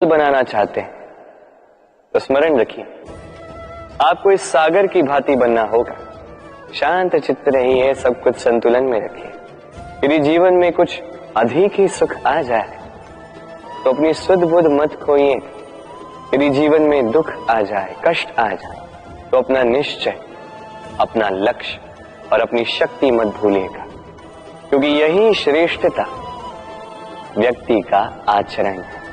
बनाना चाहते हैं तो स्मरण रखिए, आपको इस सागर की भांति बनना होगा। शांत चित्त रहिए, सब कुछ संतुलन में रखिए। यदि जीवन में कुछ अधिक ही सुख आ जाए तो अपनी सुध बुध मत खोइए। यदि जीवन में दुख आ जाए, कष्ट आ जाए, तो अपना निश्चय, अपना लक्ष्य और अपनी शक्ति मत भूलिएगा, क्योंकि यही श्रेष्ठता व्यक्ति का आचरण है।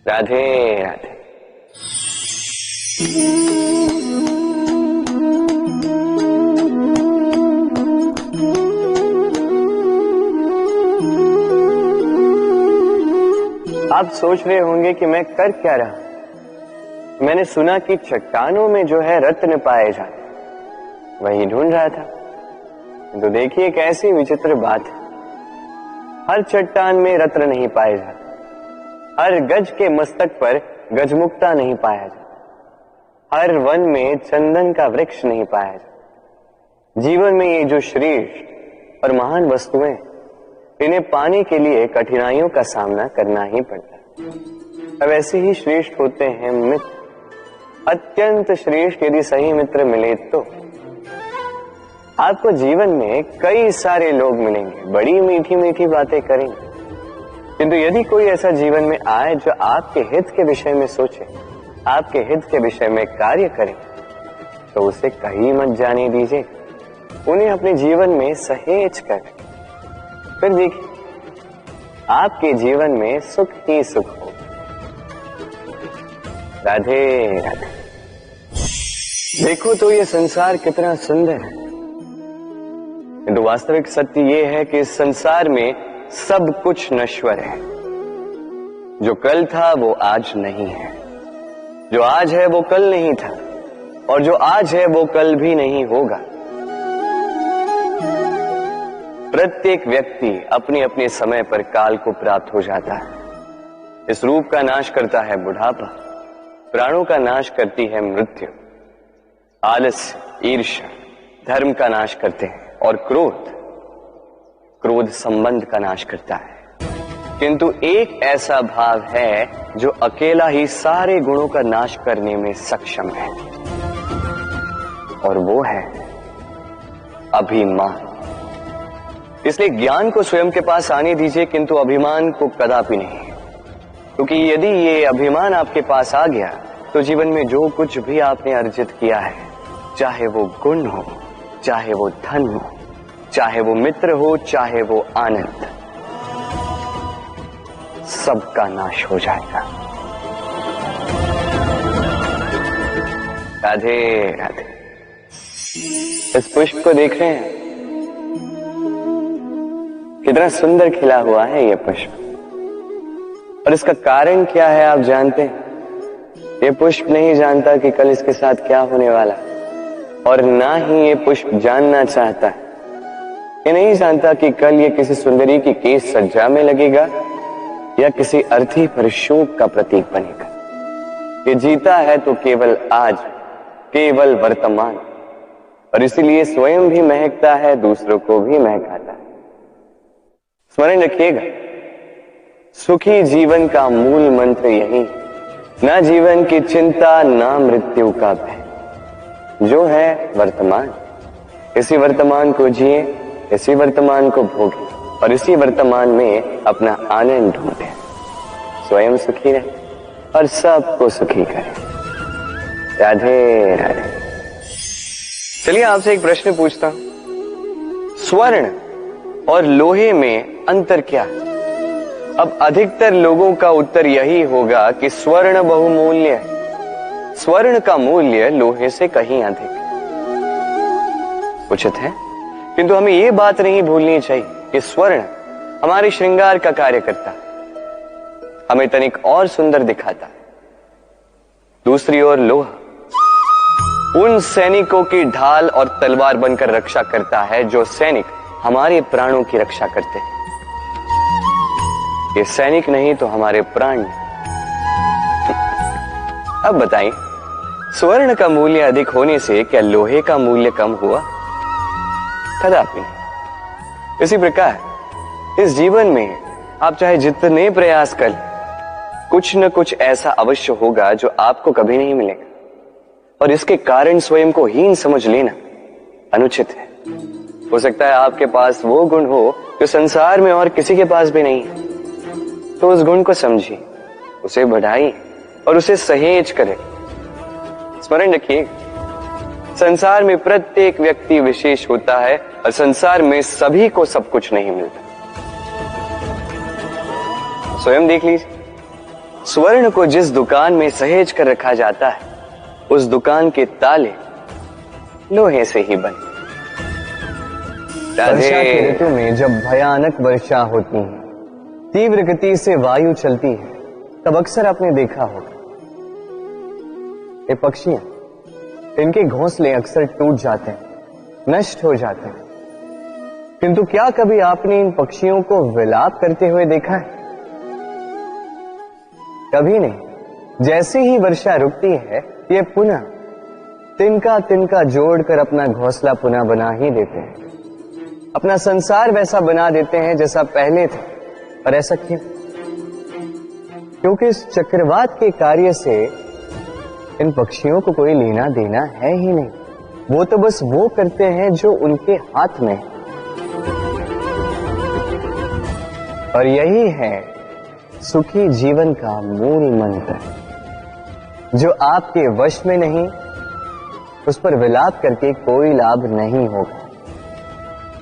राधे राधे। आप सोच रहे होंगे कि मैं कर क्या रहा। मैंने सुना कि चट्टानों में जो है रत्न पाए जाते, वही ढूंढ रहा था। तो देखिए कैसी विचित्र बात है। हर चट्टान में रत्न नहीं पाए जाते, हर गज के मस्तक पर गजमुक्ता नहीं पाया जाता, हर वन में चंदन का वृक्ष नहीं पाया जाता। जीवन में ये जो श्रेष्ठ और महान वस्तुएं, इन्हें पाने के लिए कठिनाइयों का सामना करना ही पड़ता है। अब ऐसे ही श्रेष्ठ होते हैं मित्र। अत्यंत श्रेष्ठ यदि सही मित्र मिले तो आपको जीवन में कई सारे लोग मिलेंगे, बड़ी मीठी मीठी बातें करेंगे, किंतु यदि कोई ऐसा जीवन में आए जो आपके हित के विषय में सोचे, आपके हित के विषय में कार्य करे, तो उसे कहीं मत जाने दीजिए। उन्हें अपने जीवन में सहेज कर, फिर देखिए आपके जीवन में सुख ही सुख हो। राधे राधे। देखो तो ये संसार कितना सुंदर है, किंतु वास्तविक सत्य ये है कि इस संसार में सब कुछ नश्वर है। जो कल था वो आज नहीं है, जो आज है वो कल नहीं था, और जो आज है वो कल भी नहीं होगा। प्रत्येक व्यक्ति अपने अपने समय पर काल को प्राप्त हो जाता है। इस रूप का नाश करता है बुढ़ापा, प्राणों का नाश करती है मृत्यु, आलस्य, ईर्ष्या धर्म का नाश करते हैं, और क्रोध संबंध का नाश करता है। किंतु एक ऐसा भाव है जो अकेला ही सारे गुणों का नाश करने में सक्षम है, और वो है अभिमान। इसलिए ज्ञान को स्वयं के पास आने दीजिए, किंतु अभिमान को कदापि नहीं, क्योंकि यदि ये अभिमान आपके पास आ गया तो जीवन में जो कुछ भी आपने अर्जित किया है, चाहे वो गुण हो, चाहे वो धन हो, चाहे वो मित्र हो, चाहे वो आनंद, सबका नाश हो जाएगा। राधे राधे। इस पुष्प को देख रहे हैं, कितना सुंदर खिला हुआ है ये पुष्प, और इसका कारण क्या है आप जानते हैं? ये पुष्प नहीं जानता कि कल इसके साथ क्या होने वाला, और ना ही ये पुष्प जानना चाहता है। ये नहीं जानता कि कल ये किसी सुंदरी की केस सज्जा में लगेगा या किसी अर्थी पर शोक का प्रतीक बनेगा। ये जीता है तो केवल आज, केवल वर्तमान, और इसीलिए स्वयं भी महकता है, दूसरों को भी महकाता है। स्मरण रखिएगा, सुखी जीवन का मूल मंत्र यही है, ना जीवन की चिंता, ना मृत्यु का भय। जो है वर्तमान, इसी वर्तमान को जिए, इसी वर्तमान को भोगे, और इसी वर्तमान में अपना आनंद ढूंढे। स्वयं सुखी रहे और सबको सुखी करें। राधे राधे। चलिए आपसे एक प्रश्न पूछता हूं, स्वर्ण और लोहे में अंतर क्या है? अब अधिकतर लोगों का उत्तर यही होगा कि स्वर्ण बहुमूल्य है। स्वर्ण का मूल्य लोहे से कहीं अधिक उचित है, किंतु हमें यह बात नहीं भूलनी चाहिए कि स्वर्ण हमारे श्रृंगार का कार्य करता है, हमें तनिक और सुंदर दिखाता है। दूसरी ओर लोहा उन सैनिकों की ढाल और तलवार बनकर रक्षा करता है जो सैनिक हमारे प्राणों की रक्षा करते हैं। ये सैनिक नहीं तो हमारे प्राण। अब बताइए, स्वर्ण का मूल्य अधिक होने से क्या लोहे का मूल्य कम हुआ? कदापि नहीं। इसी प्रकार इस जीवन में आप चाहे जितने प्रयास कर, कुछ न कुछ ऐसा अवश्य होगा जो आपको कभी नहीं मिलेगा, और इसके कारण स्वयं को हीन समझ लेना अनुचित है। हो सकता है आपके पास वो गुण हो जो संसार में और किसी के पास भी नहीं है, तो उस गुण को समझिए, उसे बढ़ाइए और उसे सहेज करें। स्मरण रखिए, संसार में प्रत्येक व्यक्ति विशेष होता है और संसार में सभी को सब कुछ नहीं मिलता। स्वयं देख लीजिए, स्वर्ण को जिस दुकान में सहेज कर रखा जाता है, उस दुकान के ताले लोहे से ही बने। वर्षा के ऋतु में जब भयानक वर्षा होती है, तीव्र गति से वायु चलती है, तब अक्सर आपने देखा होगा ये पक्षियां, इनके घोंसले अक्सर टूट जाते हैं, नष्ट हो जाते हैं। किंतु क्या कभी आपने इन पक्षियों को विलाप करते हुए देखा है? कभी नहीं। जैसे ही वर्षा रुकती है, ये पुनः तिनका तिनका जोड़कर अपना घोंसला पुनः बना ही देते हैं, अपना संसार वैसा बना देते हैं जैसा पहले था। और ऐसा क्यों? क्योंकि इस चक्रवात के कार्य से इन पक्षियों को कोई लेना देना है ही नहीं। वो तो बस वो करते हैं जो उनके हाथ में है। और यही है सुखी जीवन का मूल मंत्र। जो आपके वश में नहीं, उस पर विलाप करके कोई लाभ नहीं होगा।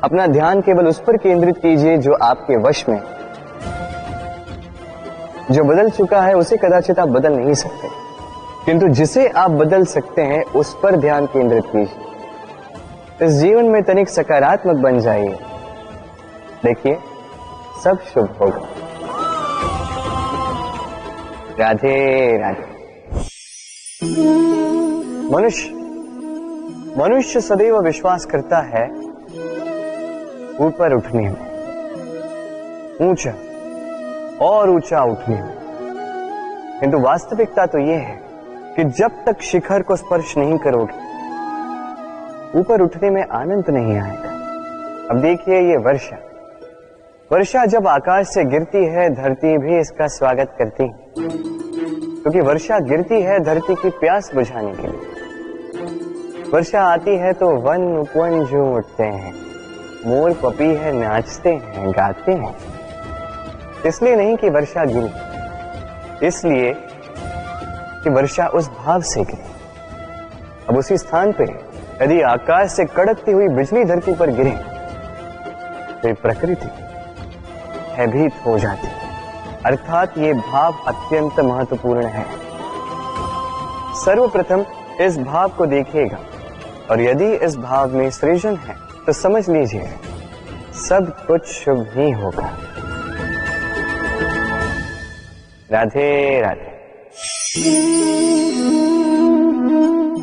अपना ध्यान केवल उस पर केंद्रित कीजिए जो आपके वश में। जो बदल चुका है उसे कदाचित आप बदल नहीं सकते, किंतु जिसे आप बदल सकते हैं उस पर ध्यान केंद्रित कीजिए। इस जीवन में तनिक सकारात्मक बन जाइए, देखिए सब शुभ होगा। राधे राधे। मनुष्य सदैव विश्वास करता है ऊपर उठने में, ऊंचा और ऊंचा उठने में, किंतु वास्तविकता तो यह है कि जब तक शिखर को स्पर्श नहीं करोगे, ऊपर उठने में आनंद नहीं आएगा। अब देखिए ये वर्षा जब आकाश से गिरती है, धरती भी इसका स्वागत करती है, क्योंकि वर्षा गिरती है धरती की प्यास बुझाने के लिए। वर्षा आती है तो वन उपवन झूम उठते हैं, मोर पपी है नाचते हैं, गाते हैं। इसलिए नहीं कि वर्षा गिरी, इसलिए कि वर्षा उस भाव से गिरी। अब उसी स्थान पे यदि आकाश से कड़कती हुई बिजली धरती पर गिरे तो प्रकृति भयभीत हो जाती है। अर्थात ये भाव अत्यंत महत्वपूर्ण है। सर्वप्रथम इस भाव को देखिएगा, और यदि इस भाव में सृजन है तो समझ लीजिए सब कुछ शुभ ही होगा। राधे राधे।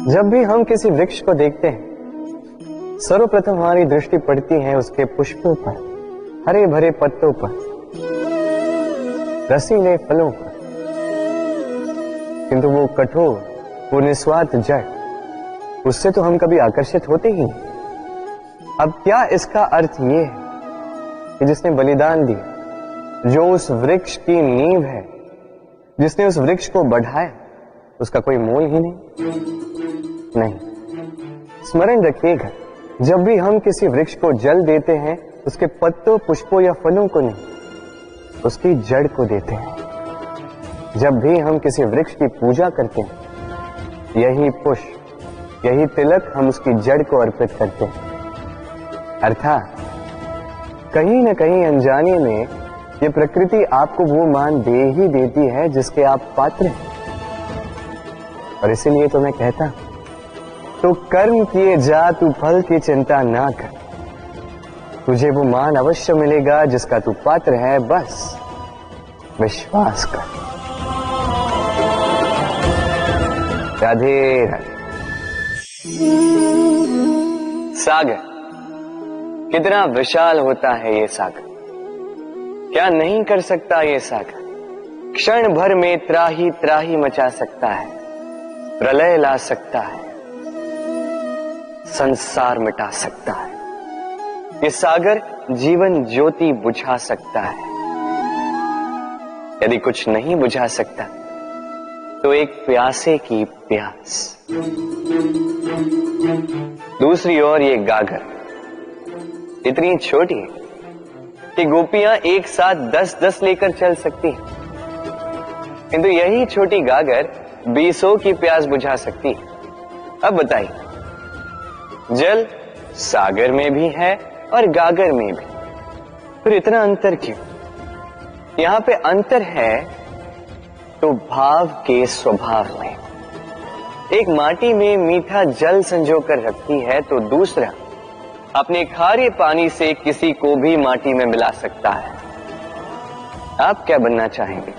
जब भी हम किसी वृक्ष को देखते हैं, सर्वप्रथम हमारी दृष्टि पड़ती है उसके पुष्पों पर, हरे भरे पत्तों पर, रसीले फलों पर, किंतु वो कठोर, वो निस्वार्थ जड़, उससे तो हम कभी आकर्षित होते ही नहीं। अब क्या इसका अर्थ ये है कि जिसने बलिदान दिया, जो उस वृक्ष की नींव है, जिसने उस वृक्ष को बढ़ाया, उसका कोई मोल ही नहीं। स्मरण रखिएगा, जब भी हम किसी वृक्ष को जल देते हैं, उसके पत्तों, पुष्पों या फलों को नहीं, उसकी जड़ को देते हैं। जब भी हम किसी वृक्ष की पूजा करते हैं, यही पुष्प, यही तिलक हम उसकी जड़ को अर्पित करते हैं। अर्थात कहीं न कहीं अनजाने में ये प्रकृति आपको वो मान दे ही देती है जिसके आप पात्र हैं। और इसीलिए तो मैं कहता हूं, तो कर्म किए जा, तू फल की चिंता ना कर, तुझे वो मान अवश्य मिलेगा जिसका तू पात्र है, बस विश्वास कर। राधे राधे। सागर कितना विशाल होता है ये सागर, क्या नहीं कर सकता ये सागर। क्षण भर में त्राही त्राही मचा सकता है, प्रलय ला सकता है, संसार मिटा सकता है। ये सागर जीवन ज्योति बुझा सकता है। यदि कुछ नहीं बुझा सकता तो एक प्यासे की प्यास। दूसरी ओर ये गागर इतनी छोटी है कि गोपियां एक साथ 10-10 लेकर चल सकती हैं, किंतु यही छोटी गागर 20 की प्यास बुझा सकती है। अब बताइए, जल सागर में भी है और गागर में भी, फिर इतना अंतर क्यों? यहां पे अंतर है तो भाव के स्वभाव में। एक माटी में मीठा जल संजो कर रखती है तो दूसरा अपने खारे पानी से किसी को भी माटी में मिला सकता है। आप क्या बनना चाहेंगे?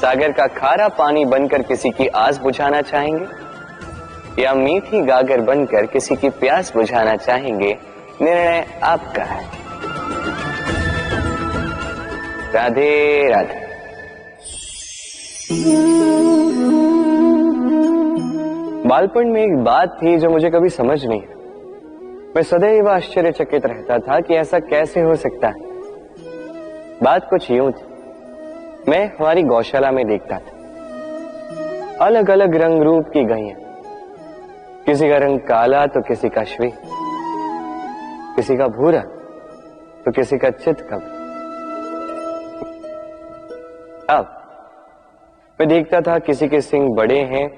सागर का खारा पानी बनकर किसी की आस बुझाना चाहेंगे या मीठी गागर बनकर किसी की प्यास बुझाना चाहेंगे? निर्णय आपका है। राधे राधे। बालपन में एक बात थी जो मुझे कभी समझ नहीं आई। मैं सदैव आश्चर्यचकित रहता था कि ऐसा कैसे हो सकता है। बात कुछ यूं थी, मैं हमारी गौशाला में देखता था अलग अलग रंग रूप की गैया, किसी का रंग काला तो किसी का श्वेत, किसी का भूरा तो किसी का चितकबरी। अब मैं देखता था किसी के सिंग बड़े हैं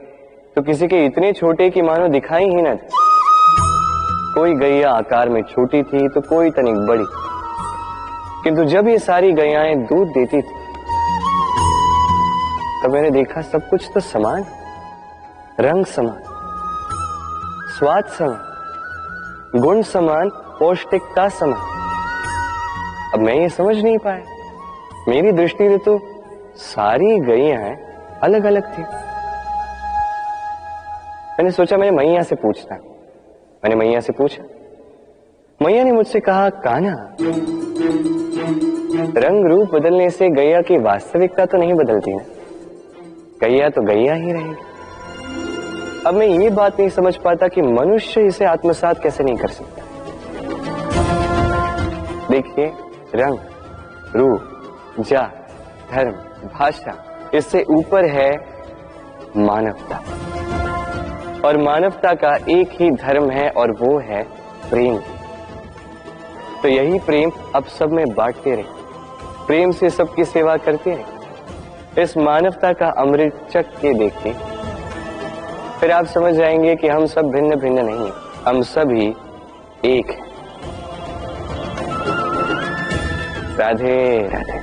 तो किसी के इतने छोटे कि मानो दिखाई ही न दे। कोई गैया आकार में छोटी थी तो कोई तनिक बड़ी, किंतु जब ये सारी गैयाएं दूध देती थी तो मैंने देखा सब कुछ तो समान, रंग समान, स्वाद समान, गुण समान, पौष्टिकता समान। अब मैं ये समझ नहीं पाया, मेरी दृष्टि में तो सारी गैयाएं अलग अलग थी। मैंने सोचा मैं मैया से पूछता। मैंने मैया से पूछा, मैया ने मुझसे कहा, कान्हा, रंग रूप बदलने से गैया की वास्तविकता तो नहीं बदलती ना, गैया तो गैया ही रहेगी। अब मैं ये बात नहीं समझ पाता कि मनुष्य इसे आत्मसात कैसे नहीं कर सकता। देखिए, रंग, रूप, जात, धर्म, भाषा, इससे ऊपर है मानवता, और मानवता का एक ही धर्म है और वो है प्रेम। तो यही प्रेम अब सब में बांटते रहे, प्रेम से सबकी सेवा करते रहे। इस मानवता का अमृत चख के देखिए, फिर आप समझ जाएंगे कि हम सब भिन्न भिन्न नहीं हैं, हम सभी एक हैं। राधे राधे।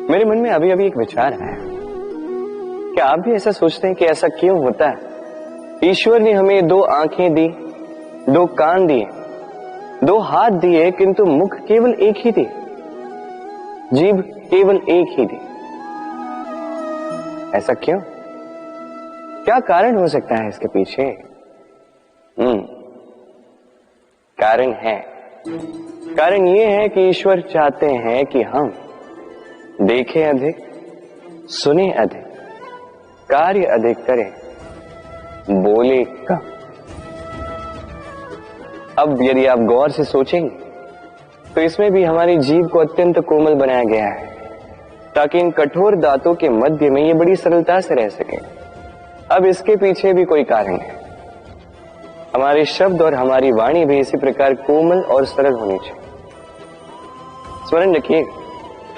मेरे मन में अभी अभी एक विचार आया। क्या आप भी ऐसा सोचते हैं कि ऐसा क्यों होता है? ईश्वर ने हमें 2 आंखें दी, 2 कान दिए, 2 हाथ दिए, किंतु मुख केवल एक ही दिए, जीभ केवल एक ही दी। ऐसा क्यों? क्या कारण हो सकता है इसके पीछे? कारण ये है कि ईश्वर चाहते हैं कि हम देखें अधिक, सुने अधिक, कार्य अधिक करें, बोले कम। अब यदि आप गौर से सोचेंगे तो इसमें भी हमारी जीभ को अत्यंत कोमल बनाया गया है ताकि इन कठोर दांतों के मध्य में ये बड़ी सरलता से रह सके। अब इसके पीछे भी कोई कारण है। हमारे शब्द और हमारी वाणी भी इसी प्रकार कोमल और सरल होनी चाहिए। स्मरण रखिए,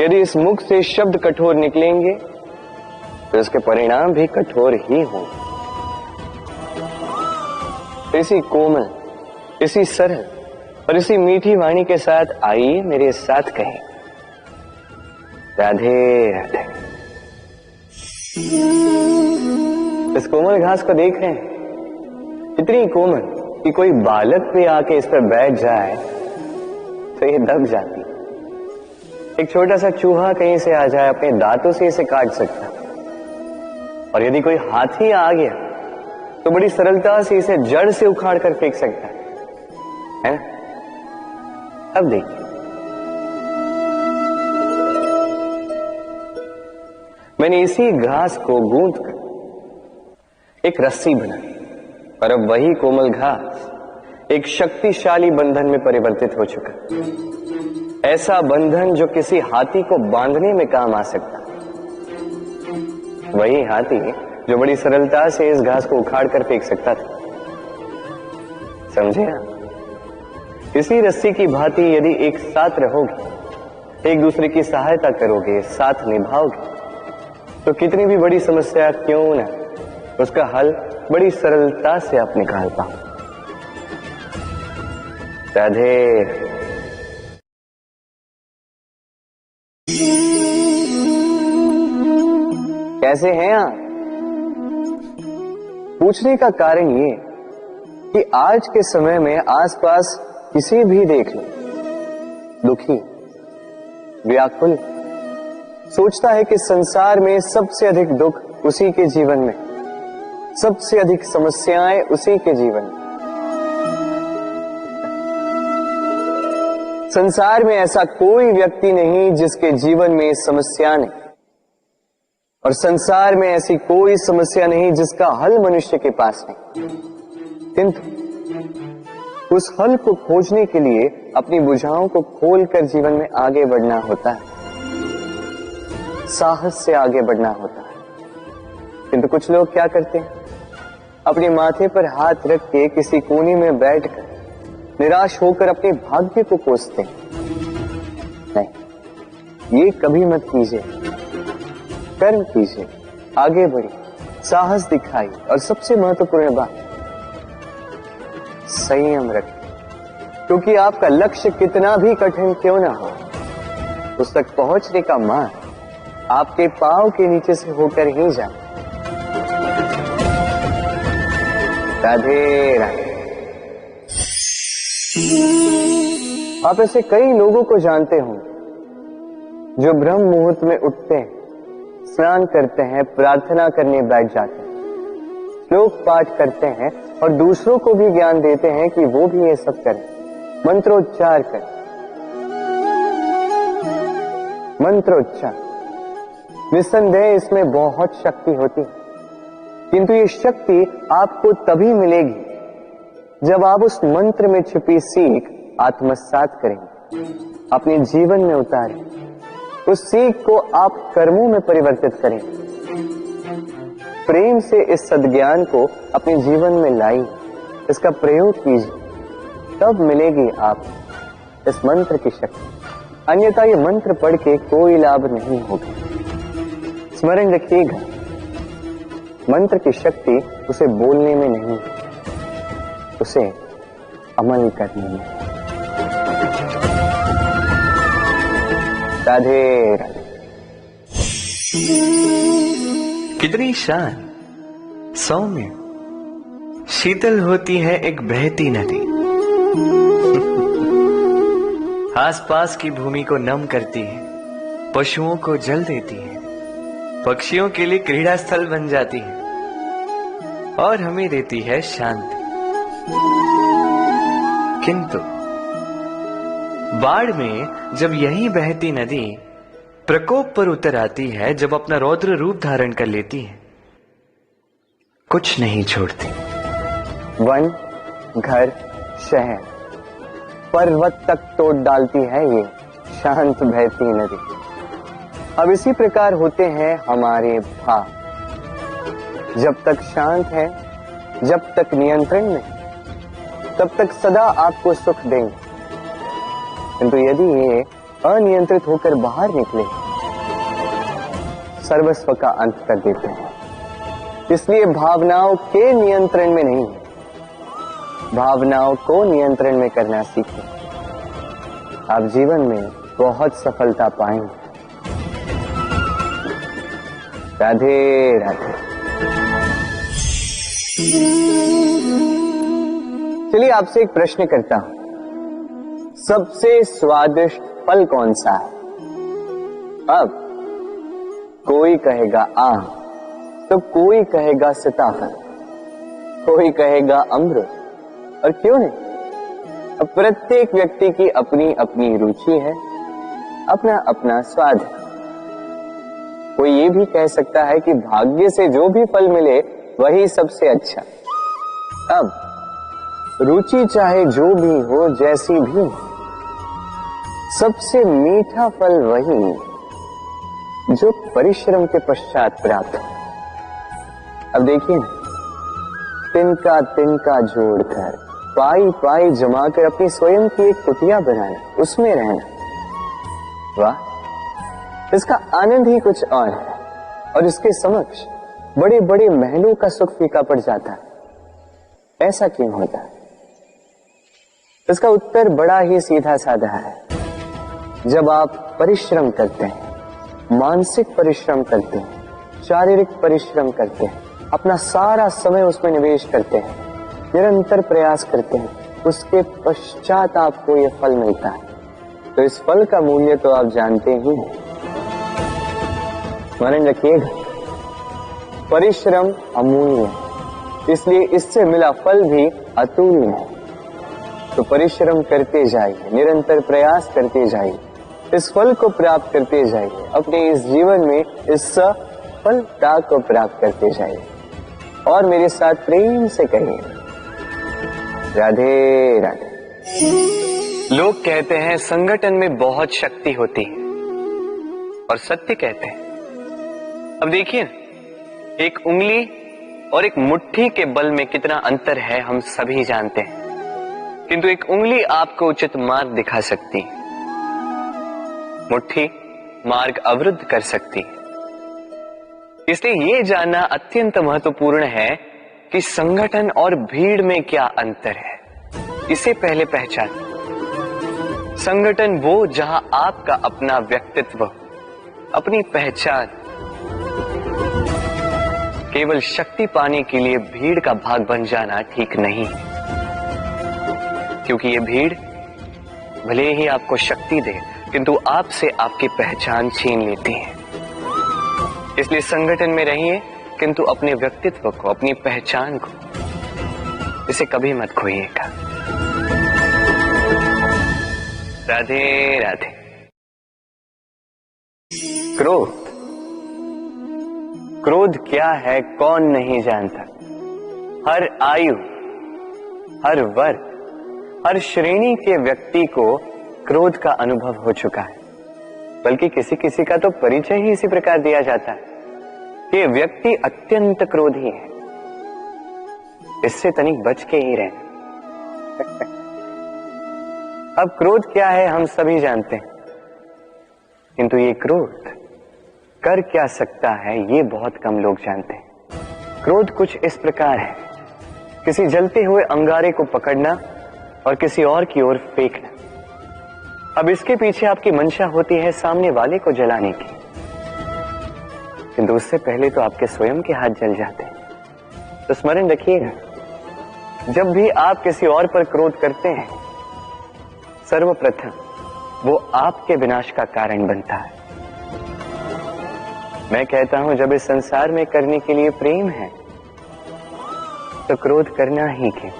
यदि इस मुख से शब्द कठोर निकलेंगे तो इसके परिणाम भी कठोर ही होंगे। इसी कोमल, इसी सरल और इसी मीठी वाणी के साथ आइए मेरे साथ कहें, राधे राधे। इस कोमल घास को देख रहे हैं, इतनी कोमल कि कोई बालक भी आके इस पर बैठ जाए तो ये दब जाती। एक छोटा सा चूहा कहीं से आ जाए, अपने दांतों से इसे काट सकता, और यदि कोई हाथी आ गया तो बड़ी सरलता से इसे जड़ से उखाड़ कर फेंक सकता है ना? अब देखिए, मैंने इसी घास को गूंथ कर एक रस्सी बनाई, पर अब वही कोमल घास एक शक्तिशाली बंधन में परिवर्तित हो चुका। ऐसा बंधन जो किसी हाथी को बांधने में काम आ सकता। वही हाथी जो बड़ी सरलता से इस घास को उखाड़ कर फेंक सकता था। समझे आप? इसी रस्सी की भांति यदि एक साथ रहोगे, एक दूसरे की सहायता करोगे, साथ निभाओगे, तो कितनी भी बड़ी समस्या क्यों ना, उसका हल बड़ी सरलता से आप निकाल पाओ। राधे। कैसे हैं आप? पूछने का कारण ये कि आज के समय में आसपास किसी भी देख लो, दुखी, व्याकुल, सोचता है कि संसार में सबसे अधिक दुख उसी के जीवन में, सबसे अधिक समस्याएं उसी के जीवन में। संसार में ऐसा कोई व्यक्ति नहीं जिसके जीवन में समस्या नहीं, और संसार में ऐसी कोई समस्या नहीं जिसका हल मनुष्य के पास नहीं। किंतु उस हल को खोजने के लिए अपनी बुझाओं को खोलकर जीवन में आगे बढ़ना होता है, साहस से आगे बढ़ना होता है। किंतु कुछ लोग क्या करते हैं, अपने माथे पर हाथ रख के किसी कोने में बैठकर निराश होकर अपने भाग्य को कोसते हैं। नहीं, ये कभी मत कीजिए। कर्म कीजिए, आगे बढ़िए, साहस दिखाइए, और सबसे महत्वपूर्ण बात, संयम रखें। क्योंक't आपका लक्ष्य कितना भी कठिन क्यों ना हो, उस तक पहुंचने का मार्ग आपके पांव के नीचे से होकर ही जाए। राधे राधे। आप ऐसे कई लोगों को जानते हो जो ब्रह्म मुहूर्त में उठते हैं, स्नान करते हैं, प्रार्थना करने बैठ जाते हैं, श्लोक पाठ करते हैं और दूसरों को भी ज्ञान देते हैं कि वो भी ये सब करें, मंत्रोच्चार करें। मंत्रोच्चार, निस्संदेह इसमें बहुत शक्ति होती है, किंतु ये शक्ति आपको तभी मिलेगी जब आप उस मंत्र में छिपी सीख आत्मसात करेंगे, अपने जीवन में उतारें, उस सीख को आप कर्मों में परिवर्तित करें, प्रेम से इस सद्ज्ञान को अपने जीवन में लाइए, इसका प्रयोग कीजिए, तब मिलेगी आप इस मंत्र की शक्ति। अन्यथा ये मंत्र पढ़ के कोई लाभ नहीं होगा। स्मरण रखिएगा, मंत्र की शक्ति उसे बोलने में नहीं, उसे अमल करने में। राधे राधे। कितनी शांत, सौम्य, शीतल होती है एक बहती नदी। आसपास की भूमि को नम करती है, पशुओं को जल देती है, पक्षियों के लिए क्रीड़ा स्थल बन जाती है और हमें देती है शांति। किंतु बाढ़ में जब यही बहती नदी प्रकोप पर उतर आती है, जब अपना रौद्र रूप धारण कर लेती है, कुछ नहीं छोड़ती। वन, घर, शहर, पर्वत तक तोड़ डालती है ये शांत बहती नदी। अब इसी प्रकार होते हैं हमारे भाव। जब तक शांत है, जब तक नियंत्रण में, तब तक सदा आपको सुख देंगे, किंतु यदि ये अनियंत्रित होकर बाहर निकले, सर्वस्व का अंत कर देते हैं। इसलिए भावनाओं के नियंत्रण में नहीं, भावनाओं को नियंत्रण में करना सीखें। आप जीवन में बहुत सफलता पाएंगे। राधे राधे। चलिए आपसे एक प्रश्न करता हूं, सबसे स्वादिष्ट फल कौन सा है? अब कोई कहेगा आम, तो कोई कहेगा सीताफल, कोई कहेगा अमृत, और क्यों नहीं? अब प्रत्येक व्यक्ति की अपनी अपनी रुचि है, अपना अपना स्वाद है। कोई ये भी कह सकता है कि भाग्य से जो भी फल मिले वही सबसे अच्छा, अब रुचि चाहे जो भी हो, जैसी भी हो, सबसे मीठा फल वही जो परिश्रम के पश्चात प्राप्त हो। अब देखिए, तिनका तिनका जोड़कर, पाई पाई जमाकर अपनी स्वयं की एक कुटिया बनाना, उसमें रहना, वाह, इसका आनंद ही कुछ और है। और इसके समक्ष बड़े बड़े महलों का सुख फीका पड़ जाता है। ऐसा क्यों होता है? इसका उत्तर बड़ा ही सीधा साधा है। जब आप परिश्रम करते हैं, मानसिक परिश्रम करते हैं, शारीरिक परिश्रम करते हैं, अपना सारा समय उसमें निवेश करते हैं, निरंतर प्रयास करते हैं, उसके पश्चात आपको यह फल मिलता है, तो इस फल का मूल्य तो आप जानते ही हैं। स्मरण रखिएगा, परिश्रम अमूल्य है, इसलिए इससे मिला फल भी अतुल्य है। तो परिश्रम करते जाइए, निरंतर प्रयास करते जाइए, इस फल को प्राप्त करते जाइए, अपने इस जीवन में इस सफलता को प्राप्त करते जाइए। और मेरे साथ प्रेम से कहिए, राधे राधे। लोग कहते हैं संगठन में बहुत शक्ति होती है, और सत्य कहते हैं। अब देखिए, एक उंगली और एक मुट्ठी के बल में कितना अंतर है हम सभी जानते हैं, किंतु एक उंगली आपको उचित मार्ग दिखा सकती है, मुट्ठी मार्ग अवरुद्ध कर सकती है। इसलिए यह जानना अत्यंत महत्वपूर्ण है कि संगठन और भीड़ में क्या अंतर है। इसे पहले पहचान। संगठन वो जहां आपका अपना व्यक्तित्व, अपनी पहचान, केवल शक्ति पाने के लिए भीड़ का भाग बन जाना ठीक नहीं, क्योंकि ये भीड़ भले ही आपको शक्ति दे, किंतु आपसे आपकी पहचान छीन लेती है। इसलिए संगठन में रहिए, किंतु अपने व्यक्तित्व को, अपनी पहचान को, इसे कभी मत खोइएगा। राधे राधे। क्रोध, क्रोध क्या है कौन नहीं जानता। हर आयु, हर वर्ग, हर श्रेणी के व्यक्ति को क्रोध का अनुभव हो चुका है। बल्कि किसी किसी का तो परिचय ही इसी प्रकार दिया जाता है कि व्यक्ति अत्यंत क्रोधी है, इससे तनिक बच के ही रहना। अब क्रोध क्या है हम सभी जानते हैं, किंतु ये क्रोध कर क्या सकता है ये बहुत कम लोग जानते हैं। क्रोध कुछ इस प्रकार है, किसी जलते हुए अंगारे को पकड़ना और किसी और की ओर फेंकना। अब इसके पीछे आपकी मंशा होती है सामने वाले को जलाने की, किंतु उससे पहले तो आपके स्वयं के हाथ जल जाते हैं। तो स्मरण रखिएगा, जब भी आप किसी और पर क्रोध करते हैं, सर्वप्रथम वो आपके विनाश का कारण बनता है। मैं कहता हूं, जब इस संसार में करने के लिए प्रेम है तो क्रोध करना ही क्यों।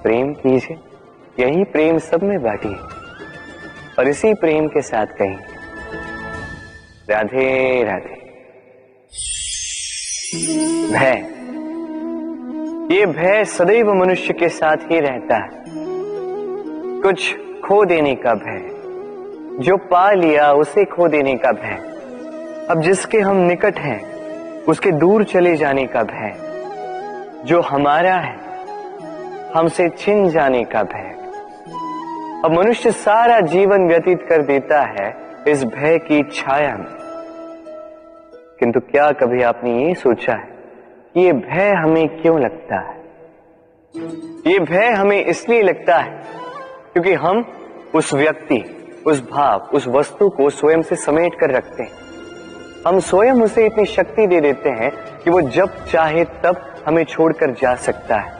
प्रेम कीजिए, यही प्रेम सब में बांटिए, और इसी प्रेम के साथ कहेंगे राधे राधे। भय, ये भय सदैव मनुष्य के साथ ही रहता है। कुछ खो देने का भय, जो पा लिया उसे खो देने का भय। अब जिसके हम निकट हैं उसके दूर चले जाने का भय, जो हमारा है हमसे छिन जाने का भय। अब मनुष्य सारा जीवन व्यतीत कर देता है इस भय की छाया में, किंतु क्या कभी आपने ये सोचा है कि ये भय हमें क्यों लगता है? ये भय हमें इसलिए लगता है क्योंकि हम उस व्यक्ति, उस भाव, उस वस्तु को स्वयं से समेट कर रखते हैं। हम स्वयं उसे इतनी शक्ति दे देते हैं कि वो जब चाहे तब हमें छोड़कर जा सकता है,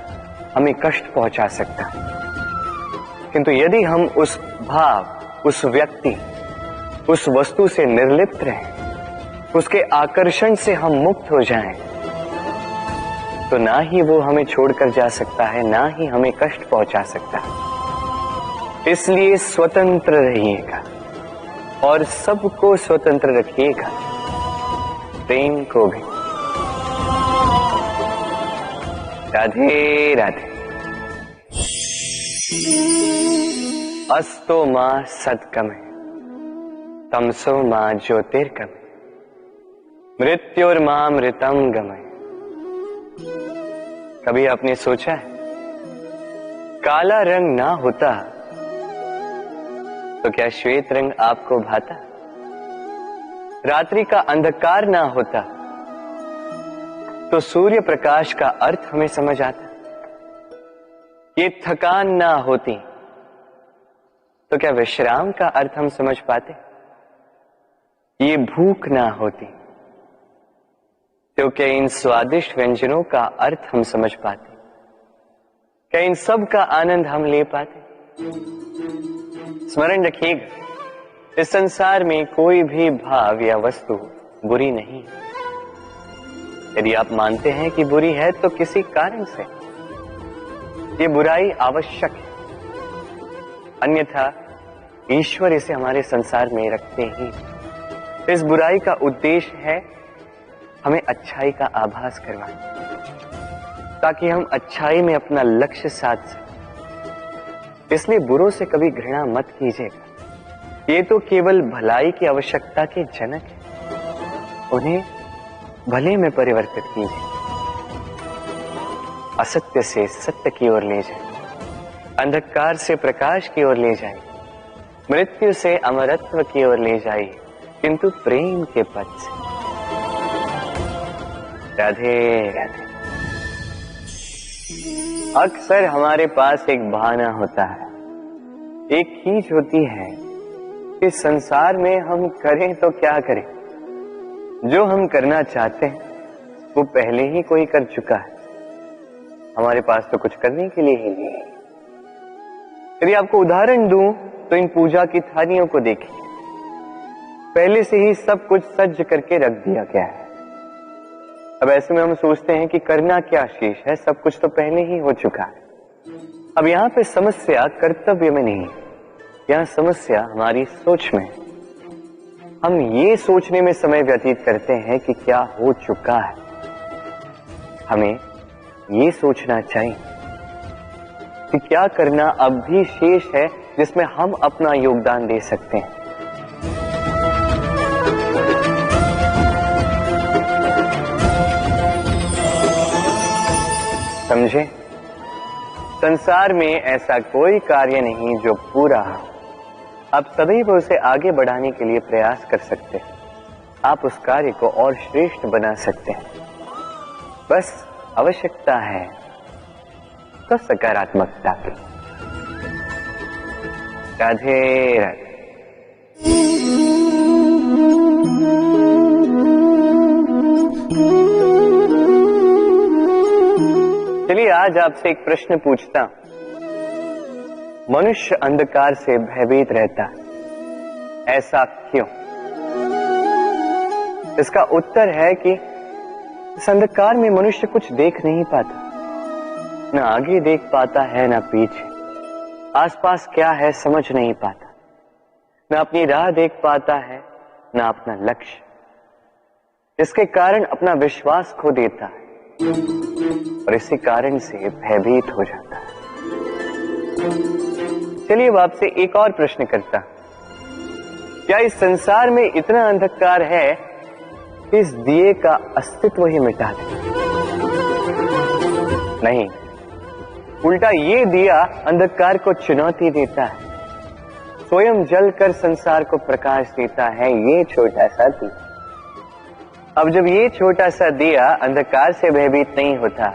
हमें कष्ट पहुंचा सकता है। किंतु यदि हम उस भाव, उस व्यक्ति, उस वस्तु से निर्लिप्त रहें, उसके आकर्षण से हम मुक्त हो जाएं, तो ना ही वो हमें छोड़कर जा सकता है, ना ही हमें कष्ट पहुंचा सकता है। इसलिए स्वतंत्र रहिएगा और सबको स्वतंत्र रखिएगा, प्रेम को भी। राधे राधे। अस्तो मां सद्गमय तमसो मां ज्योतिर्गमय मृत्युर्मामृतम गमय। कभी आपने सोचा है काला रंग ना होता तो क्या श्वेत रंग आपको भाता? रात्रि का अंधकार ना होता तो सूर्य प्रकाश का अर्थ हमें समझ आता? ये थकान ना होती तो क्या विश्राम का अर्थ हम समझ पाते? ये भूख ना होती तो क्या इन स्वादिष्ट व्यंजनों का अर्थ हम समझ पाते? क्या इन सब का आनंद हम ले पाते? स्मरण रखिएगा, इस संसार में कोई भी भाव या वस्तु बुरी नहीं है। यदि आप मानते हैं कि बुरी है तो किसी कारण से ये बुराई आवश्यक है, अन्यथा ईश्वर इसे हमारे संसार में रखते ही। इस बुराई का उद्देश्य है हमें अच्छाई का आभास करवाना, ताकि हम अच्छाई में अपना लक्ष्य साध सकें। इसलिए बुरों से कभी घृणा मत कीजिएगा, ये तो केवल भलाई की आवश्यकता के जनक है। उन्हें भले में परिवर्तित कीजिए, असत्य से सत्य की ओर ले जाए, अंधकार से प्रकाश की ओर ले जाए, मृत्यु से अमरत्व की ओर ले जाए, किंतु प्रेम के पथ से। राधे राधे। अक्सर हमारे पास एक बहाना होता है, एक खींच होती है कि संसार में हम करें तो क्या करें, जो हम करना चाहते हैं वो पहले ही कोई कर चुका है, हमारे पास तो कुछ करने के लिए ही नहीं है। यदि आपको उदाहरण दूं तो इन पूजा की थालियों को देखिए, पहले से ही सब कुछ सज्ज करके रख दिया गया है। अब ऐसे में हम सोचते हैं कि करना क्या शेष है, सब कुछ तो पहले ही हो चुका है। अब यहाँ पे समस्या कर्तव्य में नहीं, यहाँ समस्या हमारी सोच में। हम ये सोचने में समय व्यतीत करते हैं कि क्या हो चुका है। हमें ये सोचना चाहिए कि क्या करना अब भी शेष है जिसमें हम अपना योगदान दे सकते हैं। समझे? संसार में ऐसा कोई कार्य नहीं जो पूरा हो। आप सदैव उसे आगे बढ़ाने के लिए प्रयास कर सकते हैं। आप उस कार्य को और श्रेष्ठ बना सकते हैं। बस आवश्यकता है तो सकारात्मकता की। राधे राधे। चलिए आज आपसे एक प्रश्न पूछता हूं। मनुष्य अंधकार से भयभीत रहता है, ऐसा क्यों? इसका उत्तर है कि इस अंधकार में मनुष्य कुछ देख नहीं पाता, न आगे देख पाता है न पीछे, आसपास क्या है समझ नहीं पाता, न अपनी राह देख पाता है न अपना लक्ष्य। इसके कारण अपना विश्वास खो देता है और इसी कारण से भयभीत हो जाता है। चलिए अब आपसे एक और प्रश्न करता हूं। क्या इस संसार में इतना अंधकार है कि इस दिए का अस्तित्व ही मिटा दे? नहीं, उल्टा ये दिया अंधकार को चुनौती देता है, स्वयं जलकर संसार को प्रकाश देता है। ये छोटा सा दिया। अब जब ये छोटा सा दिया अंधकार से भयभीत नहीं होता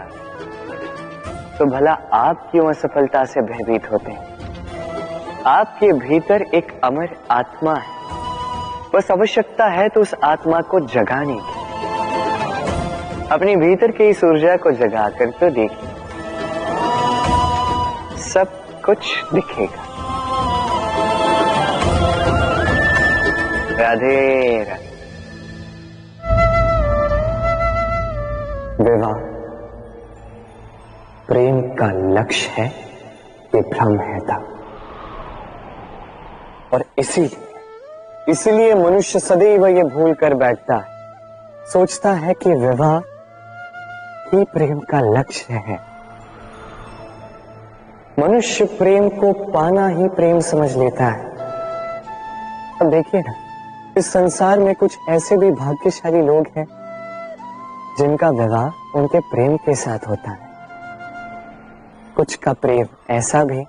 तो भला आप क्यों असफलता से भयभीत होते हैं? आपके भीतर एक अमर आत्मा है, बस आवश्यकता है तो उस आत्मा को जगाने की। अपने भीतर की इस ऊर्जा को जगाकर तो देखिए, सब कुछ दिखेगा। राधे राधे। विवाह प्रेम का लक्ष्य है, ये भ्रम है था। और इसीलिए मनुष्य सदैव ये भूल कर बैठता है, सोचता है कि विवाह ही प्रेम का लक्ष्य है। मनुष्य प्रेम को पाना ही प्रेम समझ लेता है। अब देखिए ना, इस संसार में कुछ ऐसे भी भाग्यशाली लोग हैं जिनका विवाह उनके प्रेम के साथ होता है। कुछ का प्रेम ऐसा भी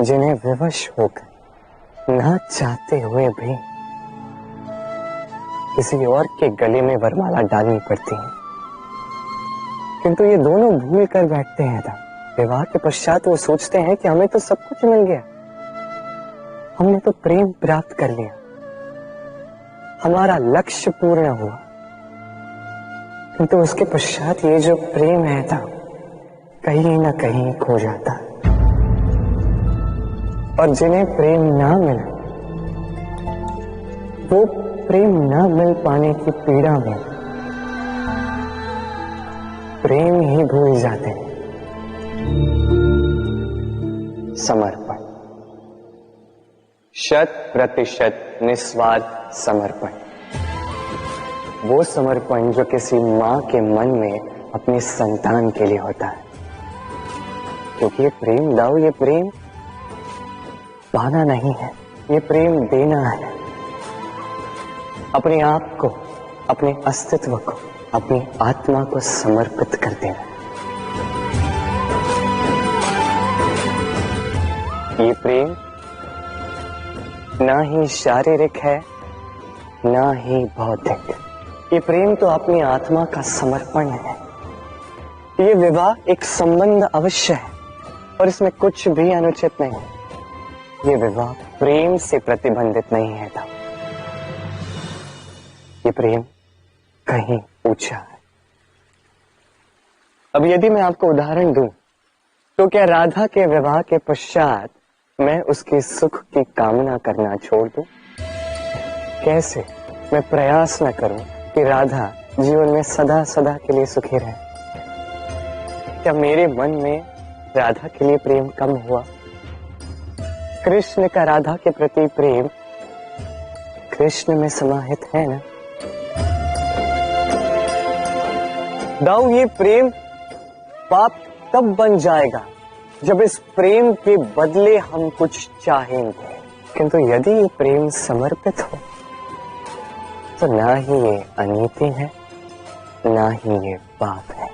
जिन्हें विवश होकर ना चाहते हुए भी किसी और के गले में वरमाला डालनी पड़ती है। किंतु ये दोनों भूल कर बैठते हैं था। विवाह के पश्चात वो सोचते हैं कि हमें तो सब कुछ मिल गया, हमने तो प्रेम प्राप्त कर लिया, हमारा लक्ष्य पूर्ण हुआ। किंतु उसके पश्चात ये जो प्रेम है था कहीं ना कहीं खो जाता। और जिन्हें प्रेम ना मिला वो प्रेम ना मिल पाने की पीड़ा में प्रेम ही भूल जाते हैं। समर्पण, 100% निस्वार्थ समर्पण, वो समर्पण जो किसी मां के मन में अपने संतान के लिए होता है। क्योंकि ये प्रेम दाऊ, ये प्रेम पाना नहीं है, ये प्रेम देना है। अपने आप को, अपने अस्तित्व को, अपनी आत्मा को समर्पित कर देना। ये प्रेम ना ही शारीरिक है ना ही भौतिक, ये प्रेम तो अपनी आत्मा का समर्पण है। ये विवाह एक संबंध अवश्य है और इसमें कुछ भी अनुचित नहीं है। ये विवाह प्रेम से प्रतिबंधित नहीं है था। ये प्रेम कहीं ऊंचा है। अब यदि मैं आपको उदाहरण दूं तो क्या राधा के विवाह के पश्चात मैं उसके सुख की कामना करना छोड़ दूं? कैसे मैं प्रयास न करूं कि राधा जीवन में सदा सदा के लिए सुखी रहे? क्या मेरे मन में राधा के लिए प्रेम कम हुआ? कृष्ण का राधा के प्रति प्रेम कृष्ण में समाहित है ना? दाऊ, ये प्रेम पाप तब बन जाएगा जब इस प्रेम के बदले हम कुछ चाहेंगे। किंतु यदि ये प्रेम समर्पित हो तो ना ही ये अनीति है ना ही ये पाप है।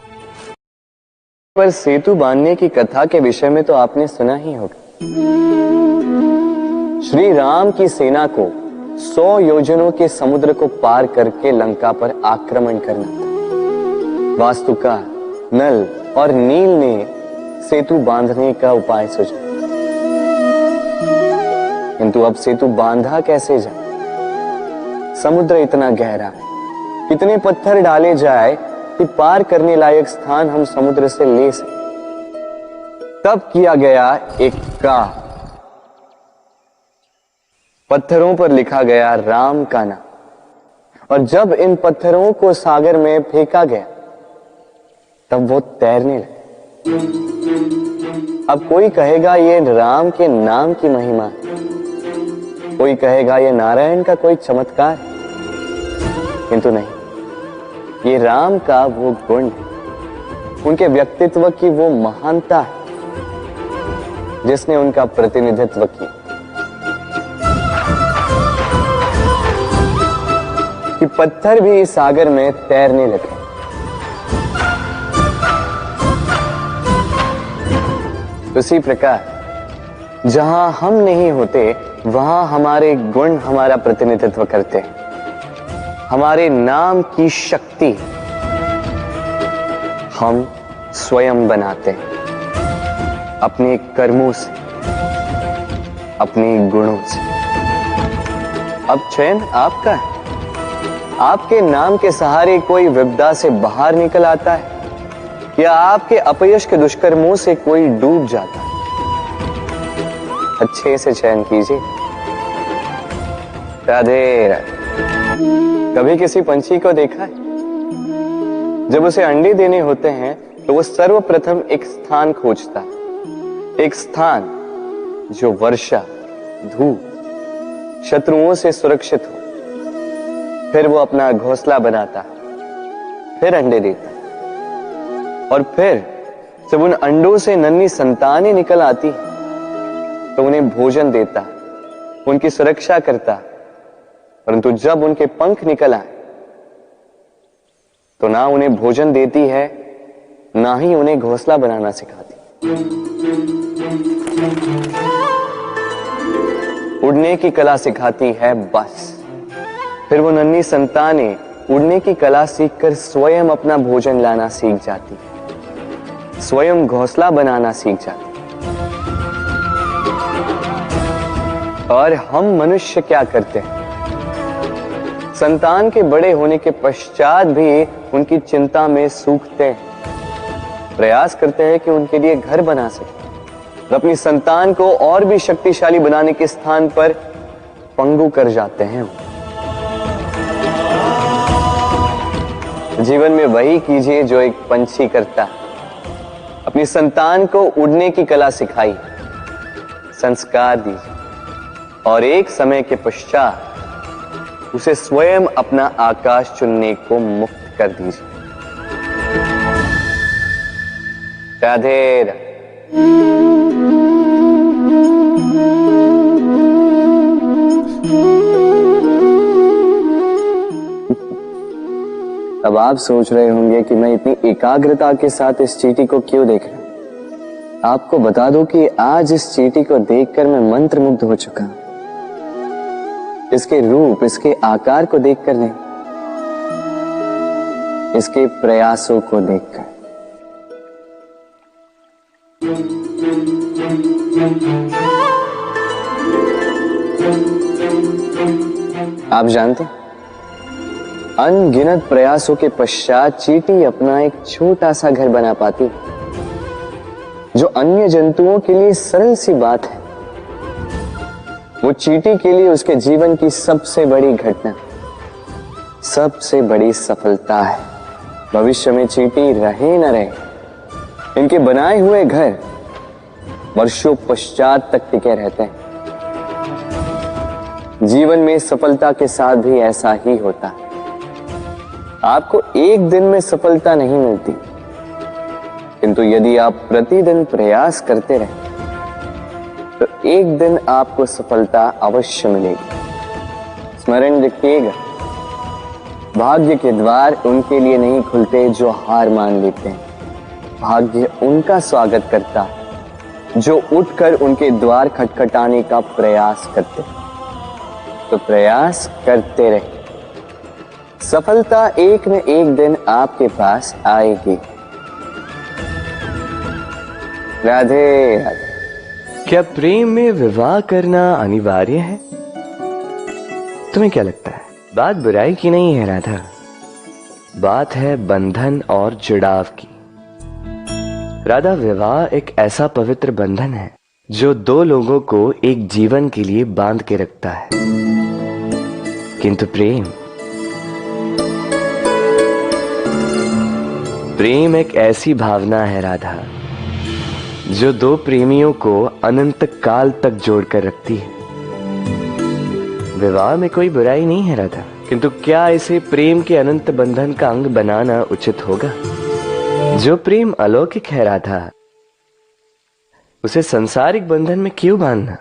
पर सेतु बांधने की कथा के विषय में तो आपने सुना ही होगा। श्री राम की सेना को 100 योजनों के समुद्र को पार करके लंका पर आक्रमण करना था। वास्तुकार, नल और नील ने सेतु बांधने का उपाय सोचा, किंतु अब सेतु बांधा कैसे जाए? समुद्र इतना गहरा है, कितने पत्थर डाले जाए कि पार करने लायक स्थान हम समुद्र से ले सकें। तब किया गया एक काम, पत्थरों पर लिखा गया राम का नाम, और जब इन पत्थरों को सागर में फेंका गया तब वो तैरने लगे। अब कोई कहेगा ये राम के नाम की महिमा है, कोई कहेगा ये नारायण का कोई चमत्कार है, किंतु नहीं, ये राम का वो गुण है, उनके व्यक्तित्व की वो महानता है जिसने उनका प्रतिनिधित्व किया। कि पत्थर भी इस सागर में तैरने लगे। उसी प्रकार जहां हम नहीं होते वहां हमारे गुण हमारा प्रतिनिधित्व करते हैं। हमारे नाम की शक्ति हम स्वयं बनाते हैं अपने कर्मों से, अपने गुणों से। अब चयन आपका है। आपके नाम के सहारे कोई विपदा से बाहर निकल आता है या आपके अपयश के दुष्कर्मों से कोई डूब जाता है। अच्छे से चयन कीजिए। राधे राधे। कभी किसी पंछी को देखा है? जब उसे अंडे देने होते हैं तो वो सर्वप्रथम एक स्थान खोजता है, एक स्थान जो वर्षा, धूप, शत्रुओं से सुरक्षित हो। फिर वो अपना घोंसला बनाता है, फिर अंडे देता है और फिर जब उन अंडों से नन्ही संतानें निकल आती तो उन्हें भोजन देता, उनकी सुरक्षा करता, परंतु जब उनके पंख निकल आए तो ना उन्हें भोजन देती है, ना ही उन्हें घोंसला बनाना सिखाती। उड़ने की कला सिखाती है बस। फिर वो नन्ही संतानें उड़ने की कला सीखकर स्वयं अपना भोजन लाना सीख जाती है, स्वयं घोंसला बनाना सीख जाती है। और हम मनुष्य क्या करते हैं? संतान के बड़े होने के पश्चात भी उनकी चिंता में सूखते हैं, प्रयास करते हैं कि उनके लिए घर बना सके और अपनी संतान को और भी शक्तिशाली बनाने के स्थान पर पंगु कर जाते हैं। जीवन में वही कीजिए जो एक पंछी करता है। अपनी संतान को उड़ने की कला सिखाइए, संस्कार दीजिए और एक समय के पश्चात उसे स्वयं अपना आकाश चुनने को मुक्त कर दीजिए। राधे राधे। अब आप सोच रहे होंगे कि मैं इतनी एकाग्रता के साथ इस चींटी को क्यों देख रहा हूं। आपको बता दूं कि आज इस चींटी को देखकर मैं मंत्रमुग्ध हो चुका हूं। इसके रूप, इसके आकार को देखकर नहीं, इसके प्रयासों को देखकर। आप जानते हैं, अनगिनत प्रयासों के पश्चात चींटी अपना एक छोटा सा घर बना पाती है, जो अन्य जंतुओं के लिए सरल सी बात है। वो चींटी के लिए उसके जीवन की सबसे बड़ी घटना, सबसे बड़ी सफलता है। भविष्य में चींटी रहे न रहे, इनके बनाए हुए घर वर्षों पश्चात तक टिके रहते हैं। जीवन में सफलता के साथ भी ऐसा ही होता है। आपको एक दिन में सफलता नहीं मिलती, किंतु यदि आप प्रतिदिन प्रयास करते रहे तो एक दिन आपको सफलता अवश्य मिलेगी। स्मरण रखिएगा, भाग्य के द्वार उनके लिए नहीं खुलते जो हार मान लेते हैं। भाग्य उनका स्वागत करता जो उठकर उनके द्वार खटखटाने का प्रयास करते। तो प्रयास करते रहे, सफलता एक न एक दिन आपके पास आएगी। राधे राधे। क्या प्रेम में विवाह करना अनिवार्य है? तुम्हें क्या लगता है? बात बुराई की नहीं है राधा, बात है बंधन और जुड़ाव की। राधा, विवाह एक ऐसा पवित्र बंधन है जो दो लोगों को एक जीवन के लिए बांध के रखता है, किंतु प्रेम एक ऐसी भावना है राधा जो दो प्रेमियों को अनंत काल तक जोड़कर रखती है। विवाह में कोई बुराई नहीं है राधा, किंतु क्या इसे प्रेम के अनंत बंधन का अंग बनाना उचित होगा? जो प्रेम अलौकिक है राधा, उसे सांसारिक बंधन में क्यों बांधना?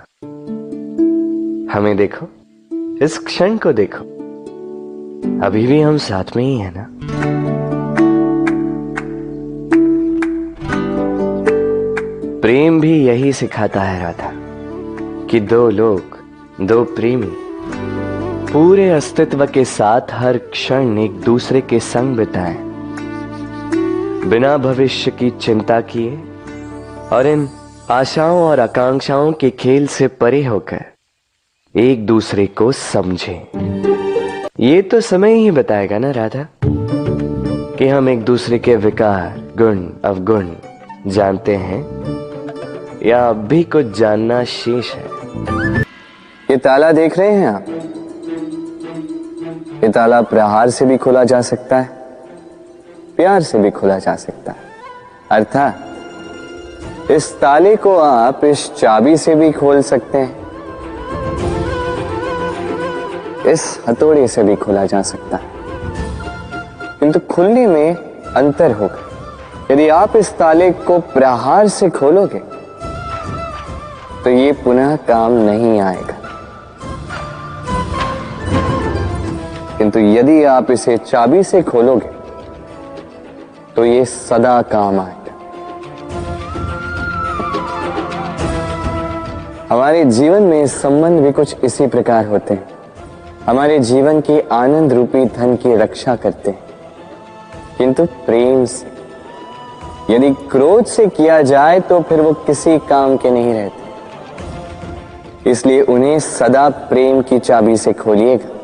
हमें देखो, इस क्षण को देखो, अभी भी हम साथ में ही है ना। प्रेम भी यही सिखाता है राधा कि दो लोग, दो प्रेमी पूरे अस्तित्व के साथ हर क्षण एक दूसरे के संग बिताएं, बिना भविष्य की चिंता किए और इन आशाओं और आकांक्षाओं के खेल से परे होकर एक दूसरे को समझें। ये तो समय ही बताएगा ना राधा कि हम एक दूसरे के विकार, गुण, अवगुण जानते हैं या अब भी कुछ जानना शेष है। ये ताला देख रहे हैं आप? ये ताला प्रहार से भी खोला जा सकता है, प्यार से भी खोला जा सकता है। अर्थात इस ताले को आप इस चाबी से भी खोल सकते हैं, इस हथौड़े से भी खोला जा सकता है, किंतु खुलने में अंतर होगा। यदि आप इस ताले को प्रहार से खोलोगे तो ये पुनः काम नहीं आएगा, किंतु यदि आप इसे चाबी से खोलोगे तो ये सदा काम आएगा। हमारे जीवन में संबंध भी कुछ इसी प्रकार होते हैं। हमारे जीवन के आनंद रूपी धन की रक्षा करते हैं, किंतु प्रेम से। यदि क्रोध से किया जाए तो फिर वो किसी काम के नहीं रहते। इसलिए उन्हें सदा प्रेम की चाबी से खोलिएगा।